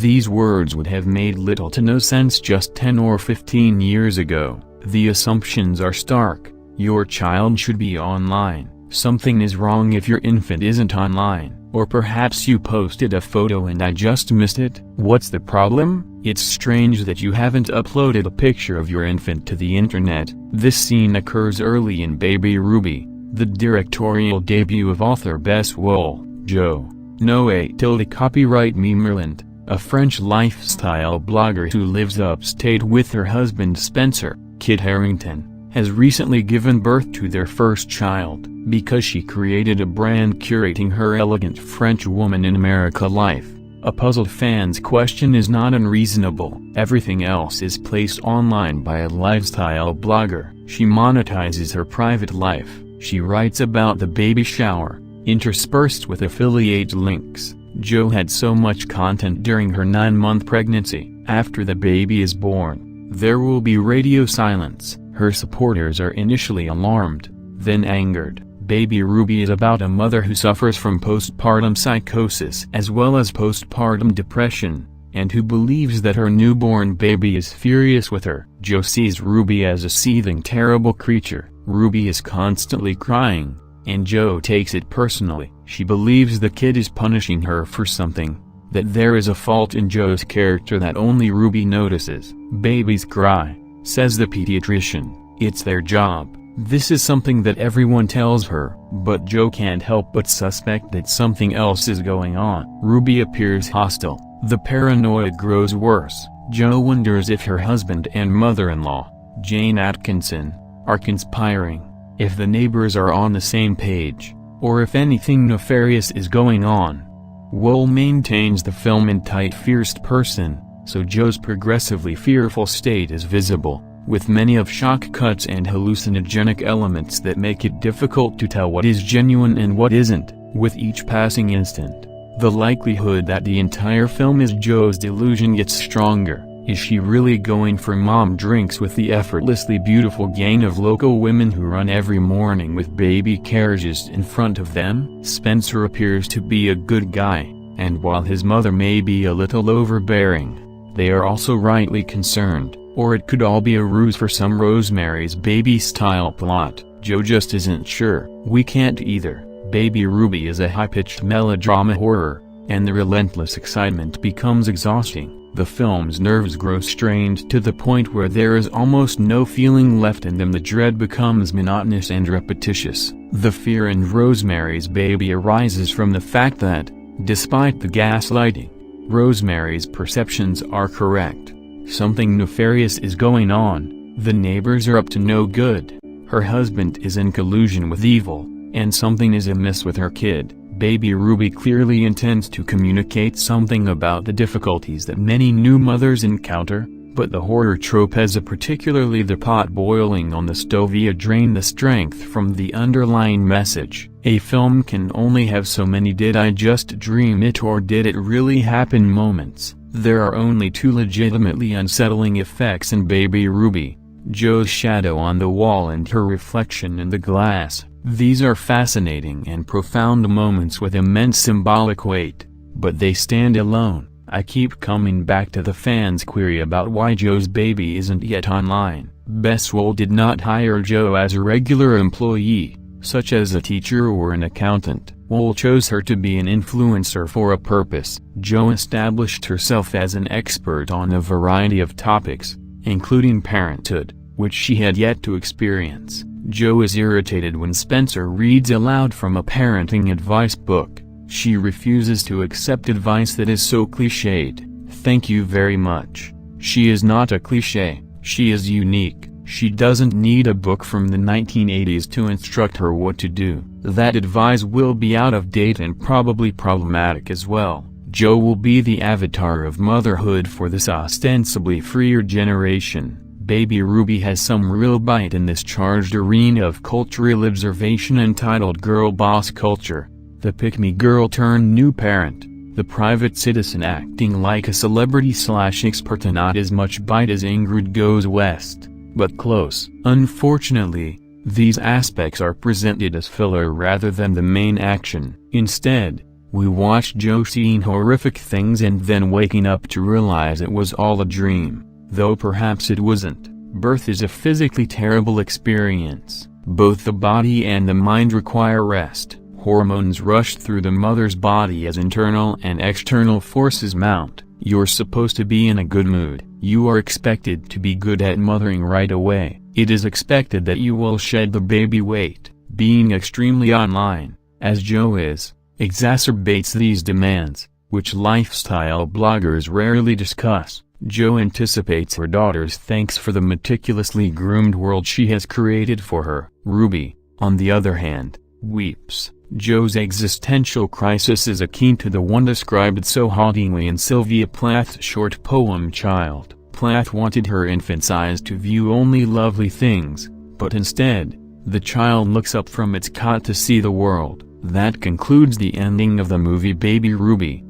These words would have made little to no sense just 10 or 15 years ago. The assumptions are stark. Your child should be online. Something is wrong if your infant isn't online. Or perhaps you posted a photo and I just missed it. What's the problem? It's strange that you haven't uploaded a picture of your infant to the internet. This scene occurs early in Baby Ruby, the directorial debut of author Bess Wohl. Jo. Noé tilde copyright Memerland, a French lifestyle blogger who lives upstate with her husband Spencer, Kit Harington, has recently given birth to their first child. Because she created a brand curating her elegant French woman in America life, a puzzled fan's question is not unreasonable. Everything else is placed online by a lifestyle blogger. She monetizes her private life. She writes about the baby shower, interspersed with affiliate links. Jo had so much content during her 9-month pregnancy. After the baby is born, there will be radio silence. Her supporters are initially alarmed, then angered. Baby Ruby is about a mother who suffers from postpartum psychosis as well as postpartum depression, and who believes that her newborn baby is furious with her. Jo sees Ruby as a seething terrible creature. Ruby is constantly crying, and Jo takes it personally. She believes the kid is punishing her for something, that there is a fault in Jo's character that only Ruby notices. Babies cry, says the pediatrician. It's their job. This is something that everyone tells her, but Jo can't help but suspect that something else is going on. Ruby appears hostile. The paranoia grows worse. Jo wonders if her husband and mother-in-law, Jane Atkinson, are conspiring, if the neighbors are on the same page, or if anything nefarious is going on. Wohl maintains the film in tight first person, so Jo's progressively fearful state is visible, with many of shock cuts and hallucinogenic elements that make it difficult to tell what is genuine and what isn't. With each passing instant, the likelihood that the entire film is Jo's delusion gets stronger. Is she really going for mom drinks with the effortlessly beautiful gang of local women who run every morning with baby carriages in front of them? Spencer appears to be a good guy, and while his mother may be a little overbearing, they are also rightly concerned. Or it could all be a ruse for some Rosemary's Baby-style plot. Jo just isn't sure. We can't either. Baby Ruby is a high-pitched melodrama horror, and the relentless excitement becomes exhausting. The film's nerves grow strained to the point where there is almost no feeling left in them. The dread becomes monotonous and repetitious. The fear in Rosemary's Baby arises from the fact that, despite the gaslighting, Rosemary's perceptions are correct. Something nefarious is going on. The neighbors are up to no good. Her husband is in collusion with evil, and something is amiss with her kid. Baby Ruby clearly intends to communicate something about the difficulties that many new mothers encounter, but the horror trope has a particularly the pot boiling on the stove drain the strength from the underlying message. A film can only have so many did I just dream it or did it really happen moments. There are only two legitimately unsettling effects in Baby Ruby: Jo's shadow on the wall and her reflection in the glass. These are fascinating and profound moments with immense symbolic weight, but they stand alone. I keep coming back to the fans' query about why Jo's baby isn't yet online. Bess Wohl did not hire Jo as a regular employee, such as a teacher or an accountant. Wohl chose her to be an influencer for a purpose. Jo established herself as an expert on a variety of topics, including parenthood, which she had yet to experience. Jo is irritated when Spencer reads aloud from a parenting advice book. She refuses to accept advice that is so cliched. Thank you very much. She is not a cliché, she is unique. She doesn't need a book from the 1980s to instruct her what to do. That advice will be out of date and probably problematic as well. Jo will be the avatar of motherhood for this ostensibly freer generation. Baby Ruby has some real bite in this charged arena of cultural observation entitled girl boss culture. The pick-me girl turned new parent, the private citizen acting like a celebrity/expert, and not as much bite as Ingrid Goes West, but close. Unfortunately, these aspects are presented as filler rather than the main action. Instead, We watched Joe seeing horrific things and then waking up to realize it was all a dream, though perhaps it wasn't. Birth is a physically terrible experience. Both the body and the mind require rest. Hormones rush through the mother's body as internal and external forces mount. You're supposed to be in a good mood. You are expected to be good at mothering right away. It is expected that you will shed the baby weight. Being extremely online, as Joe is, exacerbates these demands, which lifestyle bloggers rarely discuss. Joe anticipates her daughter's thanks for the meticulously groomed world she has created for her. Ruby, on the other hand, weeps. Joe's existential crisis is akin to the one described so hauntingly in Sylvia Plath's short poem Child. Plath wanted her infant's eyes to view only lovely things, but instead, the child looks up from its cot to see the world. That concludes the ending of the movie Baby Ruby.